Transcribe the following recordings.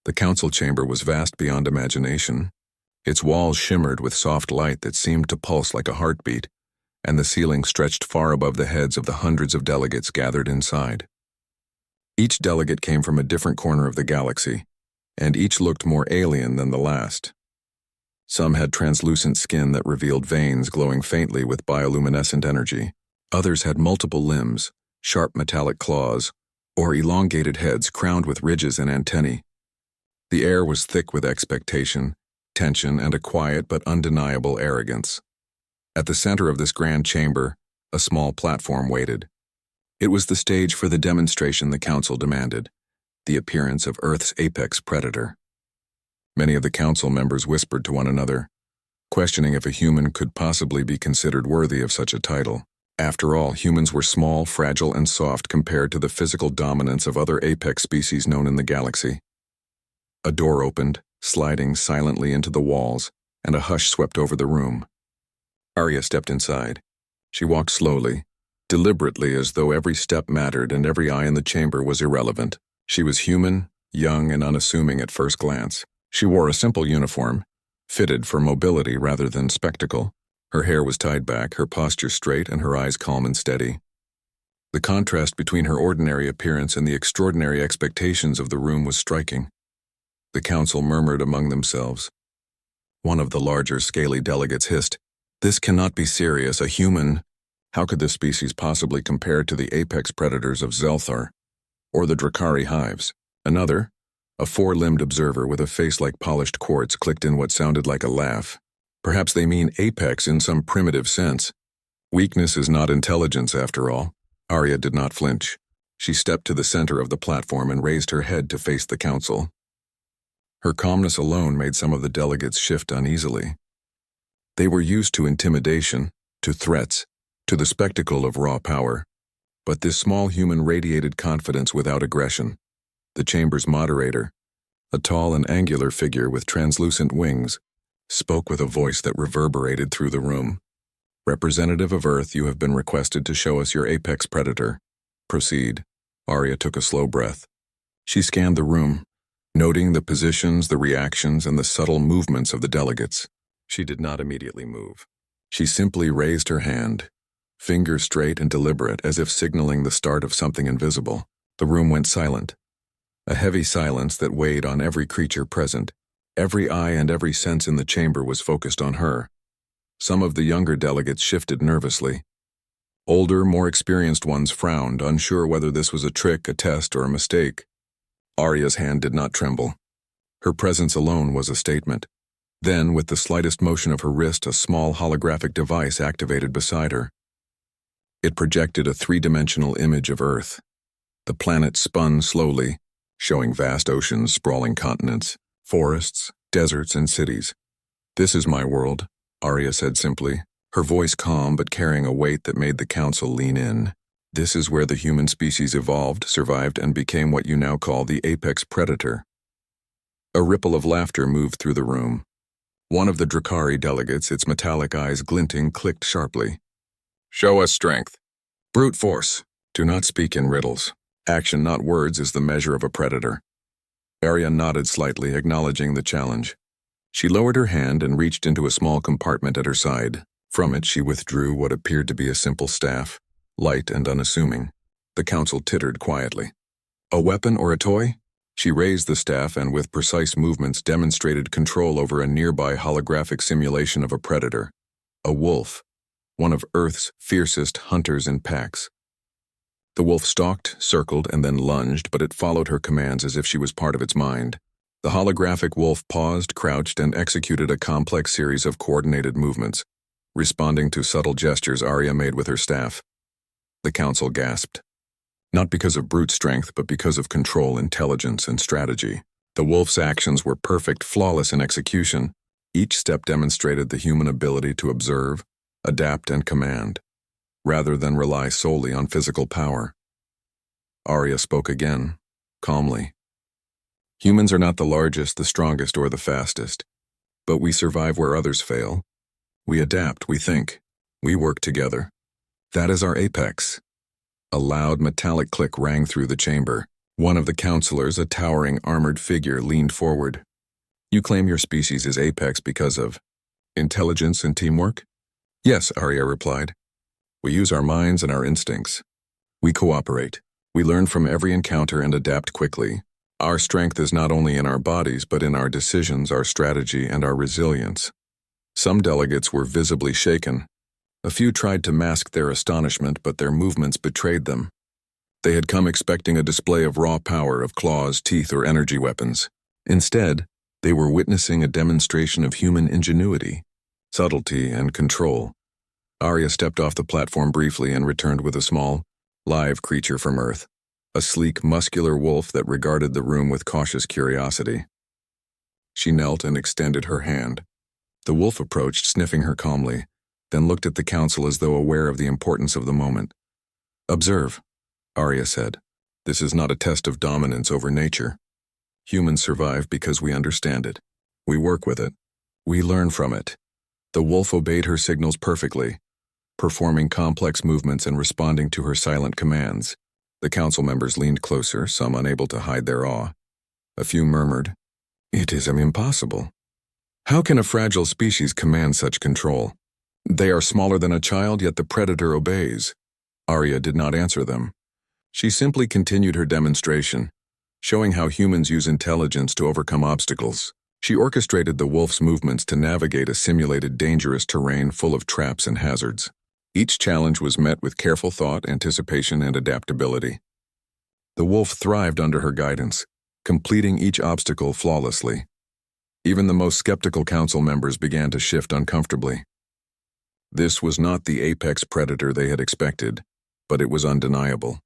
The council chamber was vast beyond imagination. Its walls shimmered with soft light that seemed to pulse like a heartbeat, and the ceiling stretched far above the heads of the hundreds of delegates gathered inside. Each delegate came from a different corner of the galaxy, and each looked more alien than the last. Some had translucent skin that revealed veins glowing faintly with bioluminescent energy. Others had multiple limbs, sharp metallic claws, or elongated heads crowned with ridges and antennae. The air was thick with expectation, tension, and a quiet but undeniable arrogance. At the center of this grand chamber, a small platform waited. It was the stage for the demonstration the council demanded, the appearance of Earth's apex predator. Many of the council members whispered to one another, questioning if a human could possibly be considered worthy of such a title. After all, humans were small, fragile, and soft compared to the physical dominance of other apex species known in the galaxy. A door opened, sliding silently into the walls, and a hush swept over the room. Arya stepped inside. She walked slowly, deliberately, as though every step mattered and every eye in the chamber was irrelevant. She was human, young, and unassuming at first glance. She wore a simple uniform, fitted for mobility rather than spectacle. Her hair was tied back, her posture straight, and her eyes calm and steady. The contrast between her ordinary appearance and the extraordinary expectations of the room was striking. The council murmured among themselves. One of the larger, scaly delegates hissed, "This cannot be serious, a human. How could this species possibly compare to the apex predators of Zelthar, or the Drakari hives?" Another, a four-limbed observer with a face like polished quartz, clicked in what sounded like a laugh. "Perhaps they mean apex in some primitive sense. Weakness is not intelligence, after all." Arya did not flinch. She stepped to the center of the platform and raised her head to face the council. Her calmness alone made some of the delegates shift uneasily. They were used to intimidation, to threats, to the spectacle of raw power. But this small human radiated confidence without aggression. The chamber's moderator, a tall and angular figure with translucent wings, spoke with a voice that reverberated through the room. "Representative of Earth, you have been requested to show us your apex predator. Proceed." Arya took a slow breath. She scanned the room, noting the positions, the reactions, and the subtle movements of the delegates. She did not immediately move. She simply raised her hand, finger straight and deliberate, as if signaling the start of something invisible. The room went silent, a heavy silence that weighed on every creature present. Every eye and every sense in the chamber was focused on her. Some of the younger delegates shifted nervously. Older, more experienced ones frowned, unsure whether this was a trick, a test, or a mistake. Arya's hand did not tremble. Her presence alone was a statement. Then, with the slightest motion of her wrist, a small holographic device activated beside her. It projected a three-dimensional image of Earth. The planet spun slowly, showing vast oceans, sprawling continents, forests, deserts, and cities. "This is my world," Arya said simply, her voice calm but carrying a weight that made the council lean in. "This is where the human species evolved, survived, and became what you now call the apex predator." A ripple of laughter moved through the room. One of the Drakari delegates, its metallic eyes glinting, clicked sharply. "Show us strength." "Brute force. Do not speak in riddles. Action, not words, is the measure of a predator." Arya nodded slightly, acknowledging the challenge. She lowered her hand and reached into a small compartment at her side. From it, she withdrew what appeared to be a simple staff, light and unassuming. The council tittered quietly. "A weapon or a toy?" She raised the staff and with precise movements demonstrated control over a nearby holographic simulation of a predator. A wolf, one of Earth's fiercest hunters in packs. The wolf stalked, circled, and then lunged, but it followed her commands as if she was part of its mind. The holographic wolf paused, crouched, and executed a complex series of coordinated movements, responding to subtle gestures Arya made with her staff. The council gasped. Not because of brute strength, but because of control, intelligence, and strategy. The wolf's actions were perfect, flawless in execution. Each step demonstrated the human ability to observe, adapt, and command, rather than rely solely on physical power. Arya spoke again, calmly. "Humans are not the largest, the strongest, or the fastest, but we survive where others fail. We adapt, we think, we work together. That is our apex." A loud metallic click rang through the chamber. One of the counselors, a towering armored figure, leaned forward. You claim your species is apex because of intelligence and teamwork? Yes, Arya replied. We use our minds and our instincts. We cooperate. We learn from every encounter and adapt quickly. Our strength is not only in our bodies, but in our decisions, our strategy, and our resilience. Some delegates were visibly shaken. A few tried to mask their astonishment, but their movements betrayed them. They had come expecting a display of raw power, of claws, teeth, or energy weapons. Instead, they were witnessing a demonstration of human ingenuity, subtlety, and control. Arya stepped off the platform briefly and returned with a small, live creature from Earth, a sleek, muscular wolf that regarded the room with cautious curiosity. She knelt and extended her hand. The wolf approached, sniffing her calmly, then looked at the council as though aware of the importance of the moment. Observe, Arya said. This is not a test of dominance over nature. Humans survive because we understand it. We work with it. We learn from it. The wolf obeyed her signals perfectly, performing complex movements and responding to her silent commands. The council members leaned closer, some unable to hide their awe. A few murmured, "It is impossible. How can a fragile species command such control? They are smaller than a child, yet the predator obeys." Arya did not answer them. She simply continued her demonstration, showing how humans use intelligence to overcome obstacles. She orchestrated the wolf's movements to navigate a simulated dangerous terrain full of traps and hazards. Each challenge was met with careful thought, anticipation, and adaptability. The wolf thrived under her guidance, completing each obstacle flawlessly. Even the most skeptical council members began to shift uncomfortably. This was not the apex predator they had expected, but it was undeniable.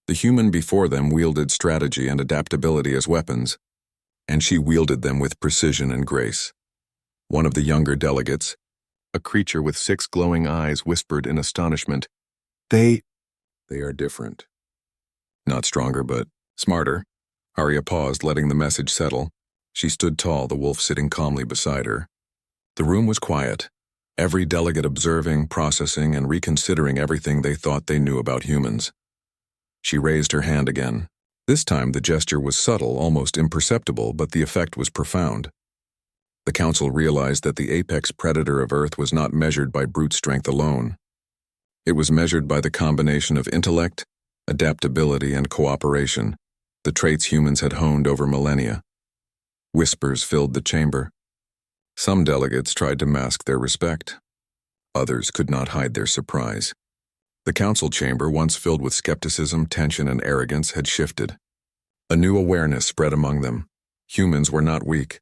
The human before them wielded strategy and adaptability as weapons, and she wielded them with precision and grace. One of the younger delegates, a creature with 6 glowing eyes, whispered in astonishment, They are different. Not stronger, but smarter. Arya paused, letting the message settle. She stood tall, the wolf sitting calmly beside her. The room was quiet, every delegate observing, processing, and reconsidering everything they thought they knew about humans. She raised her hand again. This time the gesture was subtle, almost imperceptible, but the effect was profound. The council realized that the apex predator of Earth was not measured by brute strength alone. It was measured by the combination of intellect, adaptability, and cooperation, the traits humans had honed over millennia. Whispers filled the chamber. Some delegates tried to mask their respect. Others could not hide their surprise. The council chamber, once filled with skepticism, tension, and arrogance, had shifted. A new awareness spread among them. Humans were not weak.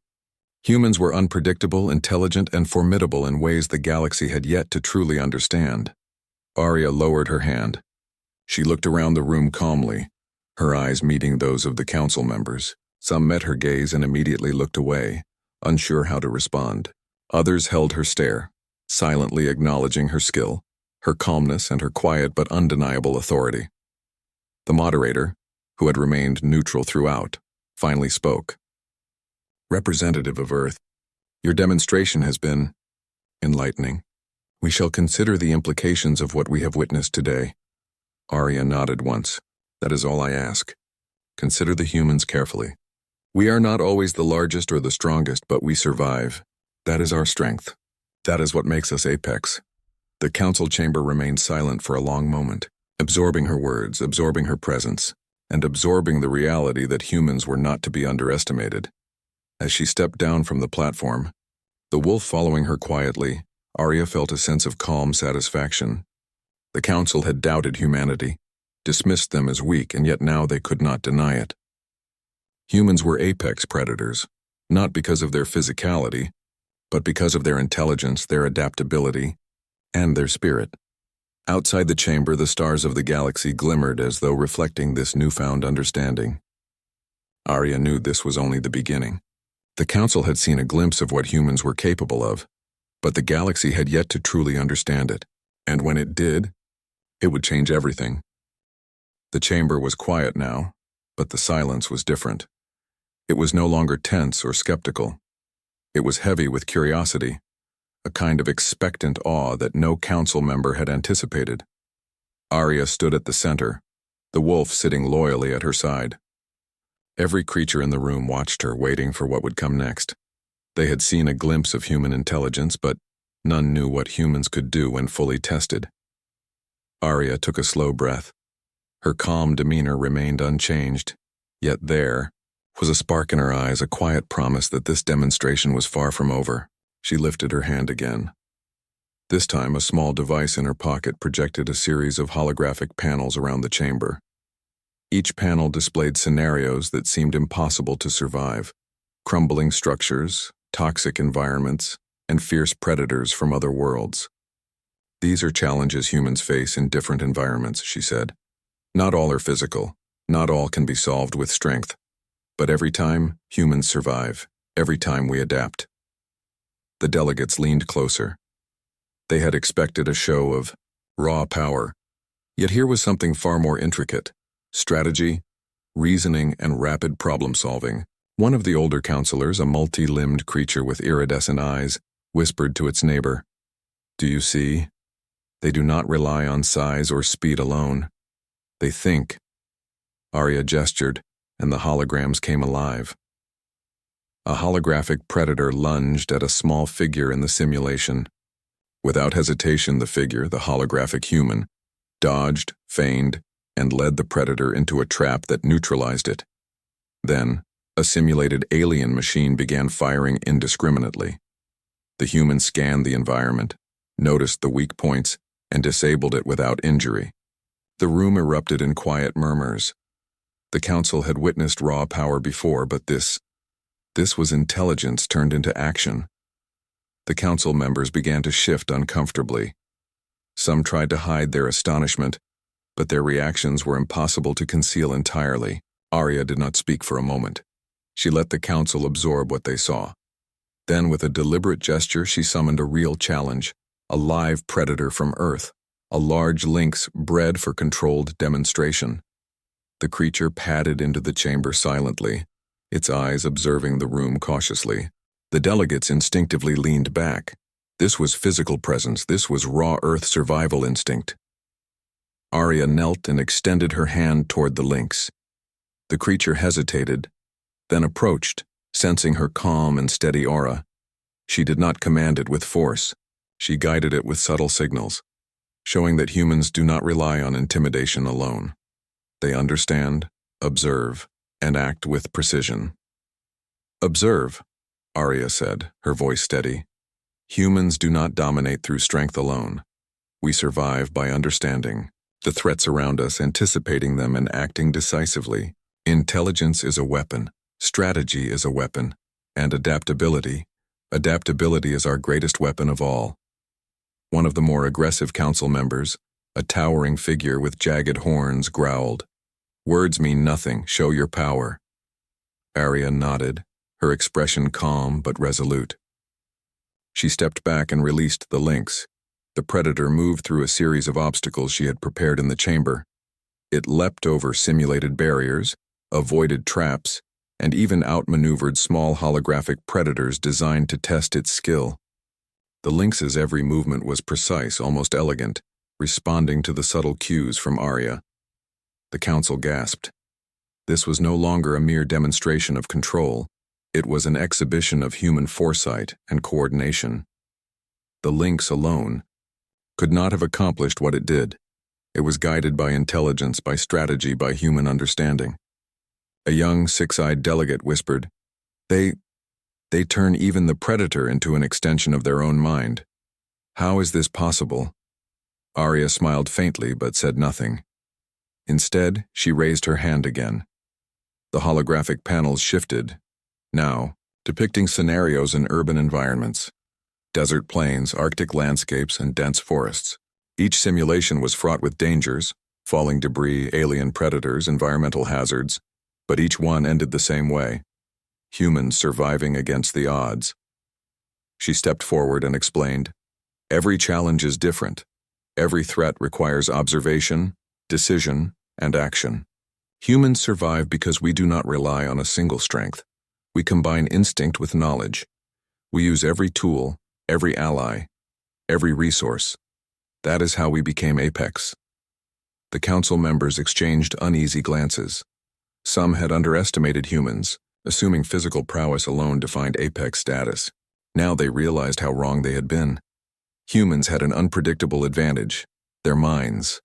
Humans were unpredictable, intelligent, and formidable in ways the galaxy had yet to truly understand. Arya lowered her hand. She looked around the room calmly, her eyes meeting those of the council members. Some met her gaze and immediately looked away, unsure how to respond. Others held her stare, silently acknowledging her skill, her calmness, and her quiet but undeniable authority. The moderator, who had remained neutral throughout, finally spoke. Representative of Earth, your demonstration has been enlightening. We shall consider the implications of what we have witnessed today. Arya nodded once. That is all I ask. Consider the humans carefully. We are not always the largest or the strongest, but we survive. That is our strength. That is what makes us apex. The council chamber remained silent for a long moment, absorbing her words, absorbing her presence, and absorbing the reality that humans were not to be underestimated. As she stepped down from the platform, the wolf following her quietly, Arya felt a sense of calm satisfaction. The council had doubted humanity, dismissed them as weak, and yet now they could not deny it. Humans were apex predators, not because of their physicality, but because of their intelligence, their adaptability, and their spirit. Outside the chamber, the stars of the galaxy glimmered as though reflecting this newfound understanding. Arya knew this was only the beginning. The council had seen a glimpse of what humans were capable of, but the galaxy had yet to truly understand it, and when it did, it would change everything. The chamber was quiet now, but the silence was different. It was no longer tense or skeptical. It was heavy with curiosity, a kind of expectant awe that no council member had anticipated. Arya stood at the center, the wolf sitting loyally at her side. Every creature in the room watched her, waiting for what would come next. They had seen a glimpse of human intelligence, but none knew what humans could do when fully tested. Arya took a slow breath. Her calm demeanor remained unchanged, yet there was a spark in her eyes, a quiet promise that this demonstration was far from over. She lifted her hand again. This time, a small device in her pocket projected a series of holographic panels around the chamber. Each panel displayed scenarios that seemed impossible to survive: crumbling structures, toxic environments, and fierce predators from other worlds. "These are challenges humans face in different environments," she said. "Not all are physical, not all can be solved with strength. But every time, humans survive. Every time we adapt." The delegates leaned closer. They had expected a show of raw power, yet here was something far more intricate: strategy, reasoning, and rapid problem-solving. One of the older counselors, a multi-limbed creature with iridescent eyes, whispered to its neighbor, "Do you see? They do not rely on size or speed alone. They think." Arya gestured, and the holograms came alive. A holographic predator lunged at a small figure in the simulation. Without hesitation, the figure, the holographic human, dodged, feigned, and led the predator into a trap that neutralized it. Then, a simulated alien machine began firing indiscriminately. The human scanned the environment, noticed the weak points, and disabled it without injury. The room erupted in quiet murmurs. The council had witnessed raw power before, but this was intelligence turned into action. The council members began to shift uncomfortably. Some tried to hide their astonishment, but their reactions were impossible to conceal entirely. Arya did not speak for a moment. She let the council absorb what they saw. Then, with a deliberate gesture, she summoned a real challenge: a live predator from Earth, a large lynx bred for controlled demonstration. The creature padded into the chamber silently, its eyes observing the room cautiously. The delegates instinctively leaned back. This was physical presence. This was raw Earth survival instinct. Arya knelt and extended her hand toward the lynx. The creature hesitated, then approached, sensing her calm and steady aura. She did not command it with force. She guided it with subtle signals, showing that humans do not rely on intimidation alone. They understand, observe, and act with precision. "Observe," Arya said, her voice steady. "Humans do not dominate through strength alone. We survive by understanding the threats around us, anticipating them, and acting decisively. Intelligence is a weapon, strategy is a weapon, and adaptability is our greatest weapon of all." One of the more aggressive council members, a towering figure with jagged horns, growled, "Words mean nothing. Show your power." Arya nodded, her expression calm but resolute. She stepped back and released the lynx. The predator moved through a series of obstacles she had prepared in the chamber. It leapt over simulated barriers, avoided traps, and even outmaneuvered small holographic predators designed to test its skill. The lynx's every movement was precise, almost elegant, responding to the subtle cues from Arya. The council gasped. This was no longer a mere demonstration of control. It was an exhibition of human foresight and coordination. The lynx alone could not have accomplished what it did. It was guided by intelligence, by strategy, by human understanding. A young, six-eyed delegate whispered, They turn even the predator into an extension of their own mind. How is this possible?" Arya smiled faintly but said nothing. Instead, she raised her hand again. The holographic panels shifted, now depicting scenarios in urban environments: desert plains, Arctic landscapes, and dense forests. Each simulation was fraught with dangers: falling debris, alien predators, environmental hazards, but each one ended the same way: humans surviving against the odds. She stepped forward and explained, "Every challenge is different. Every threat requires observation, decision, and action. Humans survive because we do not rely on a single strength. We combine instinct with knowledge. We use every tool, every ally, every resource. That is how we became Apex." The council members exchanged uneasy glances. Some had underestimated humans, assuming physical prowess alone defined apex status. Now they realized how wrong they had been. Humans had an unpredictable advantage: their minds.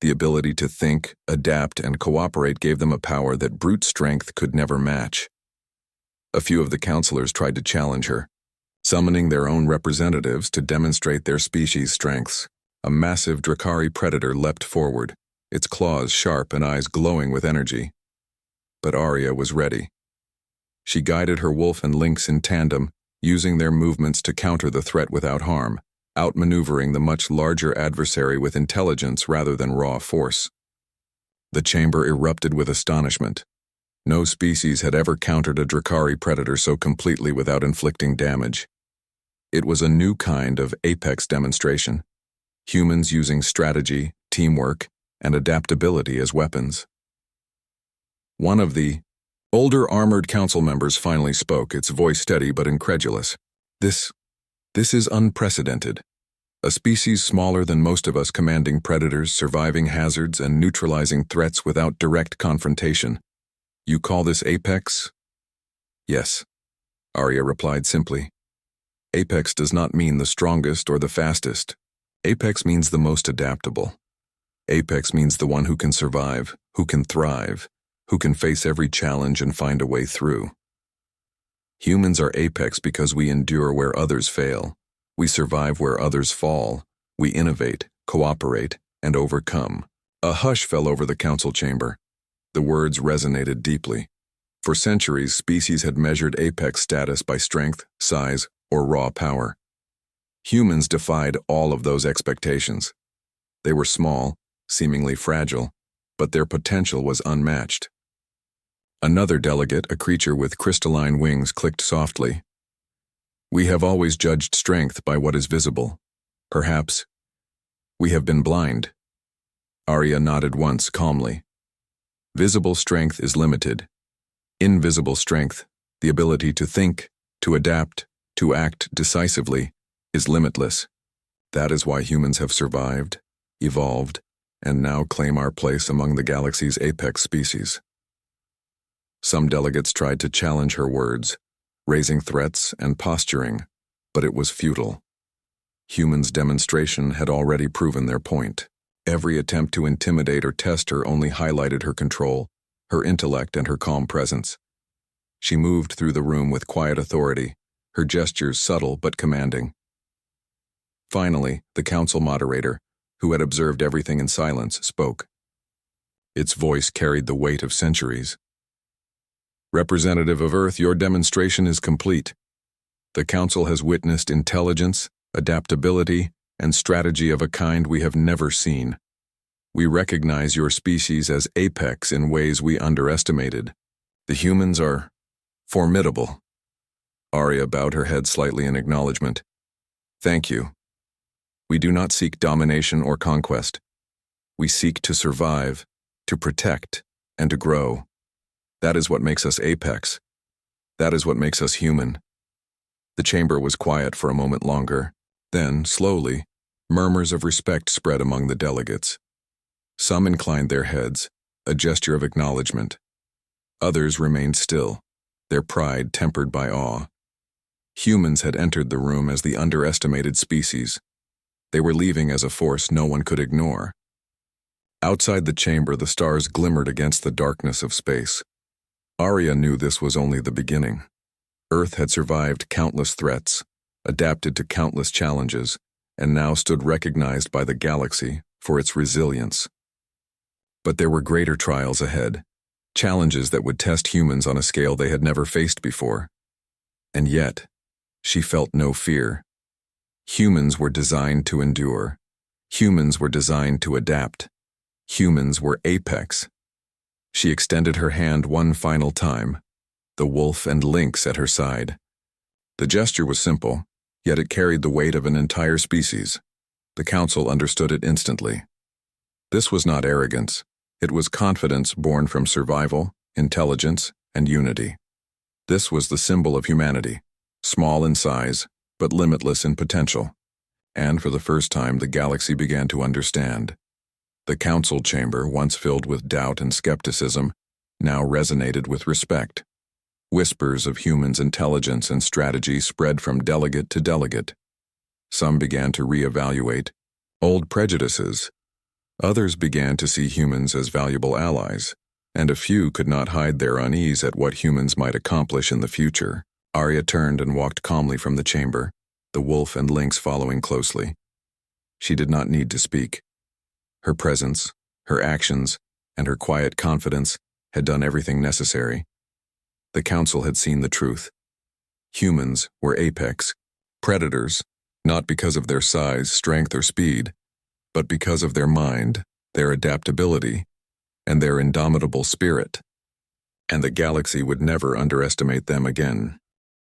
The ability to think, adapt, and cooperate gave them a power that brute strength could never match. A few of the counselors tried to challenge her, summoning their own representatives to demonstrate their species' strengths. A massive Drakari predator leapt forward, its claws sharp and eyes glowing with energy. But Arya was ready. She guided her wolf and lynx in tandem, using their movements to counter the threat without harm, outmaneuvering the much larger adversary with intelligence rather than raw force. The chamber erupted with astonishment. No species had ever countered a Drakari predator so completely without inflicting damage. It was a new kind of apex demonstration, humans using strategy, teamwork, and adaptability as weapons. One of the older armored council members finally spoke, its voice steady but incredulous. This is unprecedented. A species smaller than most of us commanding predators, surviving hazards, and neutralizing threats without direct confrontation. You call this apex? Yes, Arya replied simply. Apex does not mean the strongest or the fastest. Apex means the most adaptable. Apex means the one who can survive, who can thrive, who can face every challenge and find a way through. Humans are apex because we endure where others fail. We survive where others fall. We innovate, cooperate, and overcome. A hush fell over the council chamber. The words resonated deeply. For centuries, species had measured apex status by strength, size, or raw power. Humans defied all of those expectations. They were small, seemingly fragile, but their potential was unmatched. Another delegate, a creature with crystalline wings, clicked softly. We have always judged strength by what is visible. Perhaps we have been blind. Arya nodded once, calmly. Visible strength is limited. Invisible strength, the ability to think, to adapt, to act decisively, is limitless. That is why humans have survived, evolved, and now claim our place among the galaxy's apex species. Some delegates tried to challenge her words, raising threats and posturing, but it was futile. Humans' demonstration had already proven their point. Every attempt to intimidate or test her only highlighted her control, her intellect, and her calm presence. She moved through the room with quiet authority, her gestures subtle but commanding. Finally, the council moderator, who had observed everything in silence, spoke. Its voice carried the weight of centuries. Representative of Earth, your demonstration is complete. The Council has witnessed intelligence, adaptability, and strategy of a kind we have never seen. We recognize your species as apex in ways we underestimated. The humans are formidable. Arya bowed her head slightly in acknowledgement. Thank you. We do not seek domination or conquest. We seek to survive, to protect, and to grow. That is what makes us apex. That is what makes us human. The chamber was quiet for a moment longer. Then, slowly, murmurs of respect spread among the delegates. Some inclined their heads, a gesture of acknowledgement. Others remained still, their pride tempered by awe. Humans had entered the room as the underestimated species. They were leaving as a force no one could ignore. Outside the chamber, the stars glimmered against the darkness of space. Arya knew this was only the beginning. Earth had survived countless threats, adapted to countless challenges, and now stood recognized by the galaxy for its resilience. But there were greater trials ahead, challenges that would test humans on a scale they had never faced before. And yet, she felt no fear. Humans were designed to endure. Humans were designed to adapt. Humans were apex. She extended her hand one final time, the wolf and lynx at her side. The gesture was simple, yet it carried the weight of an entire species. The council understood it instantly. This was not arrogance. It was confidence born from survival, intelligence, and unity. This was the symbol of humanity, small in size, but limitless in potential. And for the first time, the galaxy began to understand. The council chamber, once filled with doubt and skepticism, now resonated with respect. Whispers of humans' intelligence and strategy spread from delegate to delegate. Some began to reevaluate old prejudices. Others began to see humans as valuable allies, and a few could not hide their unease at what humans might accomplish in the future. Arya turned and walked calmly from the chamber, the wolf and lynx following closely. She did not need to speak. Her presence, her actions, and her quiet confidence had done everything necessary. The council had seen the truth. Humans were apex, predators, not because of their size, strength, or speed, but because of their mind, their adaptability, and their indomitable spirit. And the galaxy would never underestimate them again.